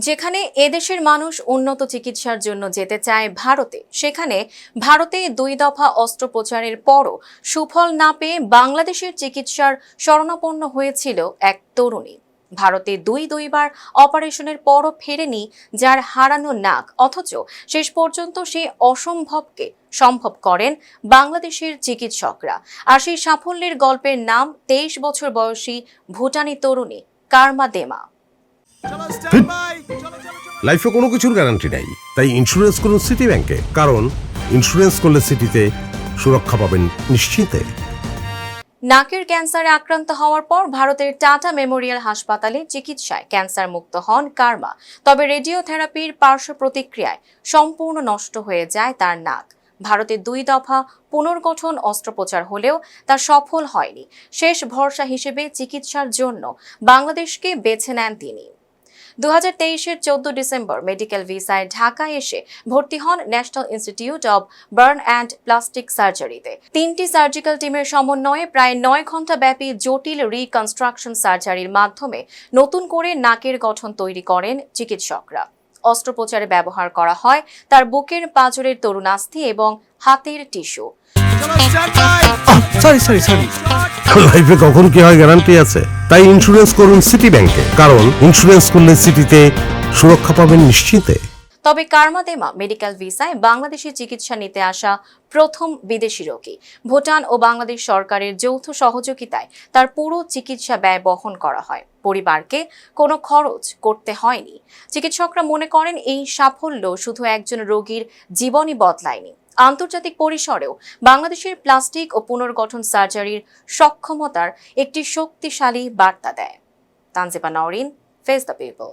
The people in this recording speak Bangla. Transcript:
যেখানে এদেশের মানুষ উন্নত চিকিৎসার জন্য যেতে চায় ভারতে, সেখানে ভারতে 2 দফা অস্ত্রোপচারের পরও সুফল না পেয়ে বাংলাদেশের চিকিৎসার শরণাপন্ন হয়েছিল এক তরুণী। ভারতে দুইবার অপারেশনের পরও ফেরেনি যার হারানো নাক, অথচ শেষ পর্যন্ত সেই অসম্ভবকে সম্ভব করেন বাংলাদেশের চিকিৎসকরা। আর সেই সাফল্যের গল্পের নাম 23 বছর বয়সী ভুটানি তরুণী কারমা দেমা। লাইফে কোনো কিছুর গ্যারান্টি নাই, তাই ইন্স্যুরেন্স করুন সিটি ব্যাংকে, কারণ ইন্স্যুরেন্স করলে সিটিতে সুরক্ষা পাবেন নিশ্চিন্তে। নাকের ক্যান্সারে আক্রান্ত হওয়ার পর ভারতের টাটা মেমোরিয়াল হাসপাতালে চিকিৎসায় ক্যান্সার মুক্ত হন কারমা। তবে রেডিওথেরাপির পার্শ্ব প্রতিক্রিয়ায় সম্পূর্ণ নষ্ট হয়ে যায় তার নাক। ভারতে 2 দফা পুনর্গঠন অস্ত্রোপচার হলেও তা সফল হয়নি। শেষ ভরসা হিসেবে চিকিৎসার জন্য বাংলাদেশকে বেছে নেন তিনি। 2023-এর 14 ডিসেম্বর মেডিকেল ভিসায় ঢাকায় এসে ভর্তি হন national institute of burn and plastic সার্জারিতে। 3টি সার্জিক্যাল টিমের সমন্বয়ে প্রায় 9 ঘন্টা ব্যাপী জটিল রিকনস্ট্রাকশন সার্জারির মাধ্যমে নতুন করে নাকের গঠন তৈরি করেন চিকিৎসকরা। অস্ত্রোপচারে ব্যবহার করা হয় তার বুকের পাঁজরের তরুণাস্থি এবং হাতের টিস্যু। লাইফে কখন কি হয় গ্যারান্টি আছে, তাই ইন্স্যুরেন্স করুন সিটি ব্যাংকে, কারণ ইন্স্যুরেন্স করলে সিটিতে সুরক্ষা পাবেন নিশ্চিন্তে। তবে কারমা দেমা মেডিকেল ভিসায় বাংলাদেশে চিকিৎসা নিতে আসা প্রথম বিদেশি রোগী। ভুটান ও বাংলাদেশ সরকারের যৌথ সহযোগিতায় তার পুরো চিকিৎসা ব্যয় বহন করা হয়। পরিবারকে কোনো খরচ করতে হয়নি। চিকিৎসকরা মনে করেন এই সাফল্য শুধু একজন রোগীর জীবনই বদলায়নি, আন্তর্জাতিক পরিসরেও বাংলাদেশের প্লাস্টিক ও পুনর্গঠন সার্জারির সক্ষমতার একটি শক্তিশালী বার্তা দেয়। Tanjiba Nowrin, face the people.